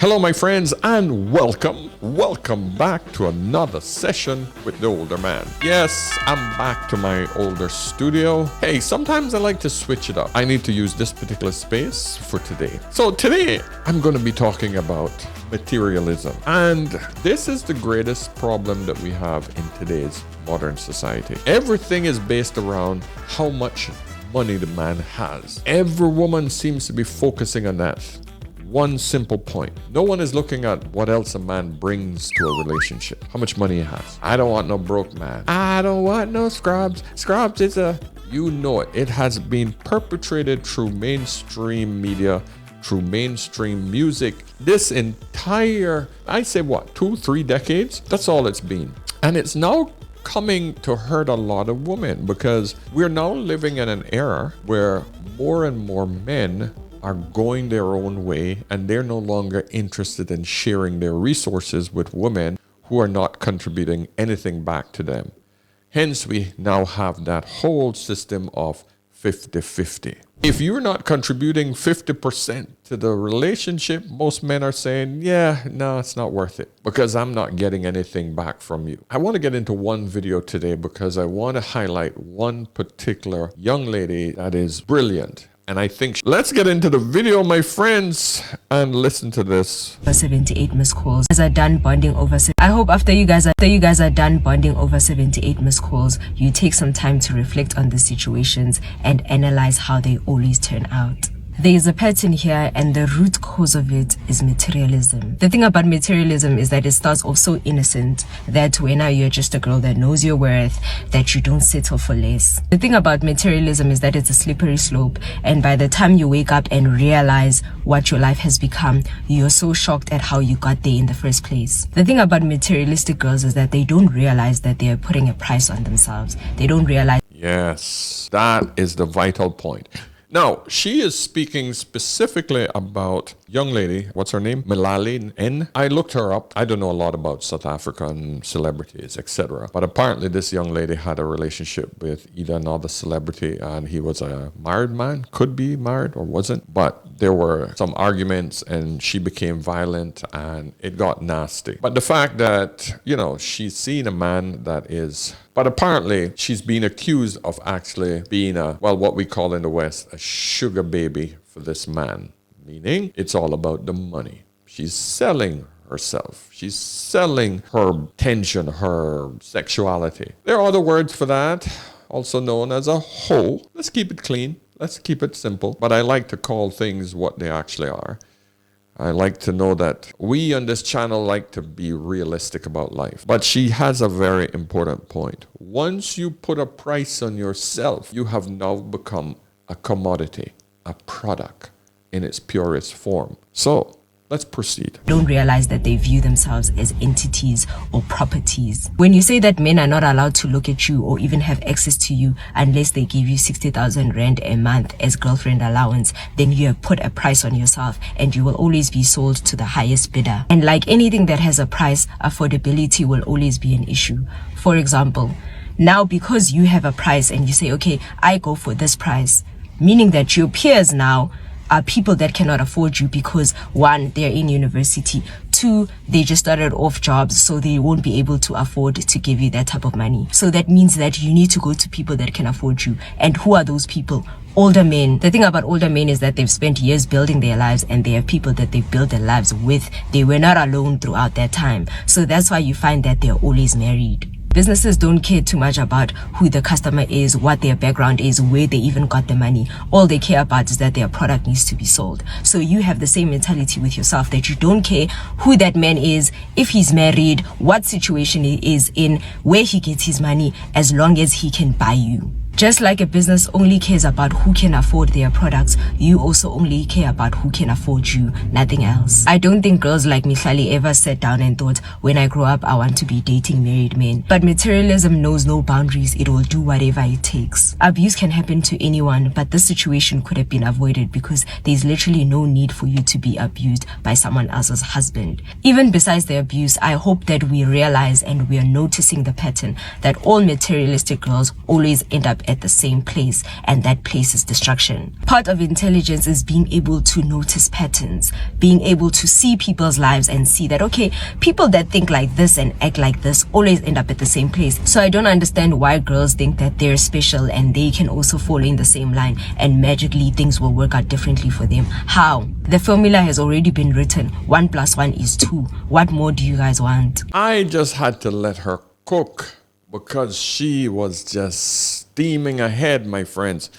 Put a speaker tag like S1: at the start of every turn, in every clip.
S1: Hello, my friends, and welcome back to another session with the older man. Yes, I'm back to my older studio. Hey, sometimes I like to switch it up. I need to use this particular space for today. So today, I'm going to be talking about materialism. And this is the greatest problem that we have in today's modern society. Everything is based around how much money the man has. Every woman seems to be focusing on that one simple point. No one is looking at what else a man brings to a relationship. How much money he has. I don't want no broke man. I don't want no scrubs. Scrubs is you know it. It has been perpetrated through mainstream media, through mainstream music. This entire, I say what, 2-3 decades? That's all it's been. And it's now coming to hurt a lot of women because we're now living in an era where more and more men are going their own way and they're no longer interested in sharing their resources with women who are not contributing anything back to them. Hence, we now have that whole system of 50-50. If you're not contributing 50% to the relationship, most men are saying, yeah, no, it's not worth it because I'm not getting anything back from you. I want to get into one video today because I want to highlight one particular young lady that is brilliant. And I think, let's get into the video, my friends, and listen to this.
S2: 78 missed calls. As are done bonding over. I hope after you guys are done bonding over 78 missed calls, you take some time to reflect on the situations and analyze how they always turn out. There is a pattern here, and the root cause of it is materialism. The thing about materialism is that it starts off so innocent that when now you're just a girl that knows your worth, that you don't settle for less. The thing about materialism is that it's a slippery slope, and by the time you wake up and realize what your life has become, you're so shocked at how you got there in the first place. The thing about materialistic girls is that they don't realize that they are putting a price on themselves. They don't realize.
S1: Yes, that is the vital point. Now, she is speaking specifically about young lady, what's her name? Malali N. I looked her up. I don't know a lot about South African celebrities, etc. But apparently this young lady had a relationship with either another celebrity and he was a married man, could be married or wasn't. But there were some arguments and she became violent and it got nasty. But the fact that, she's seen a man that is... But apparently, she's been accused of actually being what we call in the West, a sugar baby for this man. Meaning, it's all about the money. She's selling herself. She's selling her tension, her sexuality. There are other words for that, also known as a hoe. Let's keep it clean. Let's keep it simple. But I like to call things what they actually are. I like to know that we on this channel like to be realistic about life. But she has a very important point. Once you put a price on yourself, you have now become a commodity, a product in its purest form. So, let's proceed.
S2: Don't realize that they view themselves as entities or properties. When you say that men are not allowed to look at you or even have access to you unless they give you 60,000 rand a month as girlfriend allowance, then you have put a price on yourself and you will always be sold to the highest bidder. And like anything that has a price, affordability will always be an issue. For example, now because you have a price and you say, okay, I go for this price, meaning that your peers now are people that cannot afford you because one, they're in university, two, they just started off jobs, so they won't be able to afford to give you that type of money. So that means that you need to go to people that can afford you. And who are those people? Older men. The thing about older men is that they've spent years building their lives and they have people that they've built their lives with. They were not alone throughout that time. So that's why you find that they're always married. Businesses don't care too much about who the customer is, what their background is, where they even got the money. All they care about is that their product needs to be sold. So you have the same mentality with yourself, that you don't care who that man is, if he's married, what situation he is in, where he gets his money, as long as he can buy you. Just like a business only cares about who can afford their products, you also only care about who can afford you, nothing else. I don't think girls like Mihlali ever sat down and thought, when I grow up, I want to be dating married men. But materialism knows no boundaries. It will do whatever it takes. Abuse can happen to anyone, but this situation could have been avoided because there's literally no need for you to be abused by someone else's husband. Even besides the abuse, I hope that we realize and we are noticing the pattern that all materialistic girls always end up at the same place, and that place is destruction. Part of intelligence is being able to notice patterns, being able to see people's lives and see that, okay, people that think like this and act like this always end up at the same place. So I don't understand why girls think that they're special and they can also fall in the same line and magically things will work out differently for them. How? The formula has already been written. 1 + 1 is 2. What more do you guys want?
S1: I just had to let her cook because she was just steaming ahead, my friends.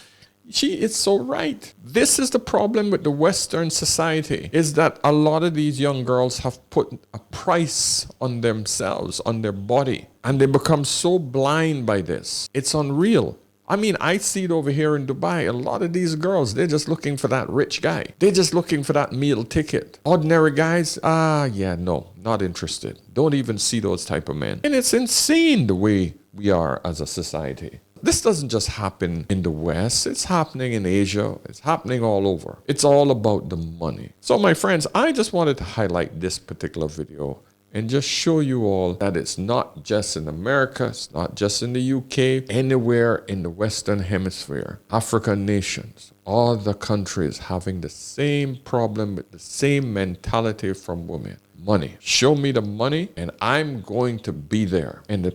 S1: She is so right. This is the problem with the Western society, is that a lot of these young girls have put a price on themselves, on their body, and they become so blind by this. It's unreal. I mean, I see it over here in Dubai. A lot of these girls, they're just looking for that rich guy. They're just looking for that meal ticket. Ordinary guys, no, not interested. Don't even see those type of men. And it's insane the way we are as a society. This doesn't just happen in the West. It's happening in Asia. It's happening all over. It's all about the money. So my friends, I just wanted to highlight this particular video and just show you all that it's not just in America, it's not just in the UK, anywhere in the Western Hemisphere, African nations, all the countries having the same problem with the same mentality from women. Money. Show me the money and I'm going to be there. And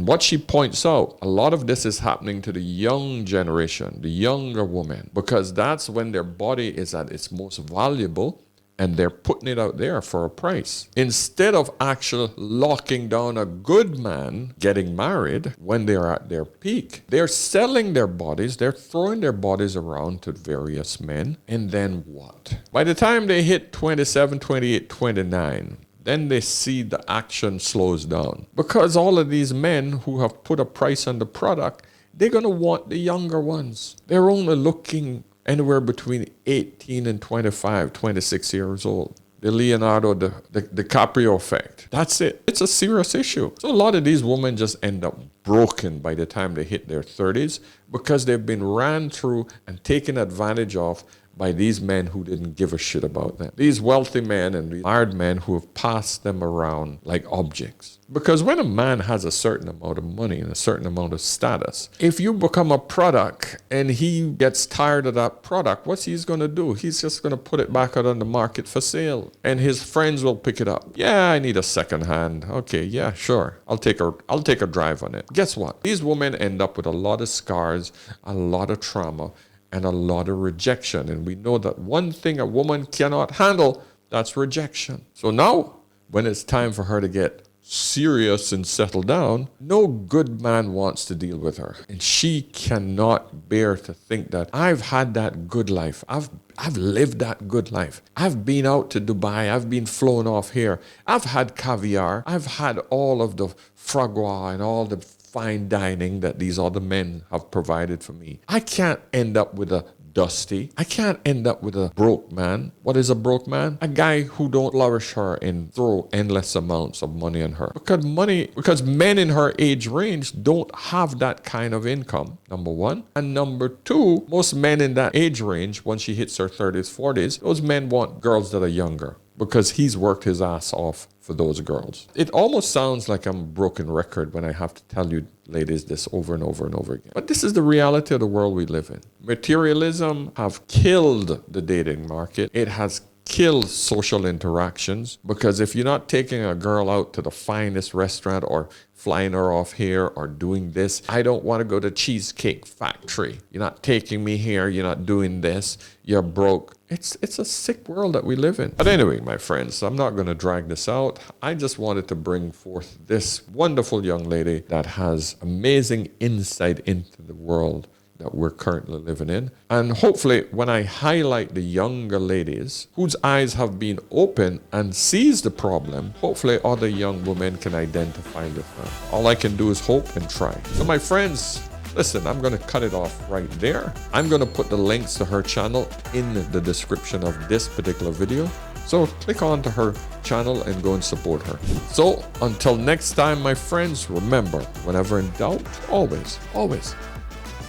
S1: what she points out, a lot of this is happening to the young generation, the younger women, because that's when their body is at its most valuable. And they're putting it out there for a price. Instead of actually locking down a good man getting married when they're at their peak, they're selling their bodies, they're throwing their bodies around to various men. And then what? By the time they hit 27, 28, 29, then they see the action slows down. Because all of these men who have put a price on the product, they're going to want the younger ones. They're only looking anywhere between 18 and 25, 26 years old. The Leonardo DiCaprio effect. That's it. It's a serious issue. So a lot of these women just end up broken by the time they hit their 30s because they've been ran through and taken advantage of by these men who didn't give a shit about them. These wealthy men and these hired men who have passed them around like objects. Because when a man has a certain amount of money and a certain amount of status, if you become a product and he gets tired of that product, what's he's going to do? He's just going to put it back out on the market for sale. And his friends will pick it up. Yeah, I need a second hand. Okay, yeah, sure. I'll take a drive on it. Guess what? These women end up with a lot of scars, a lot of trauma, and a lot of rejection. And we know that one thing a woman cannot handle, that's rejection. So now, when it's time for her to get serious and settle down, no good man wants to deal with her. And she cannot bear to think that I've had that good life. I've lived that good life. I've been out to Dubai. I've been flown off here. I've had caviar. I've had all of the foie gras and all the fine dining that these other men have provided for me. I can't end up with a dusty. I can't end up with a broke man. What is a broke man? A guy who don't flourish her and throw endless amounts of money on her. Because men in her age range don't have that kind of income, number one. And number two, most men in that age range, once she hits her 30s, 40s, those men want girls that are younger, because he's worked his ass off for those girls. It almost sounds like I'm a broken record when I have to tell you ladies this over and over and over again. But this is the reality of the world we live in. Materialism have killed the dating market. It has killed social interactions, because if you're not taking a girl out to the finest restaurant or flying her off here or doing this, I don't want to go to Cheesecake Factory. You're not taking me here. You're not doing this. You're broke. It's a sick world that we live in. But anyway, my friends, I'm not going to drag this out. I just wanted to bring forth this wonderful young lady that has amazing insight into the world that we're currently living in. And hopefully when I highlight the younger ladies whose eyes have been open and sees the problem, hopefully other young women can identify with her. All I can do is hope and try. So my friends, listen, I'm going to cut it off right there. I'm going to put the links to her channel in the description of this particular video. So click on to her channel and go and support her. So until next time, my friends, remember, whenever in doubt, always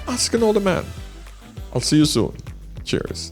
S1: ask an older man. I'll see you soon. Cheers.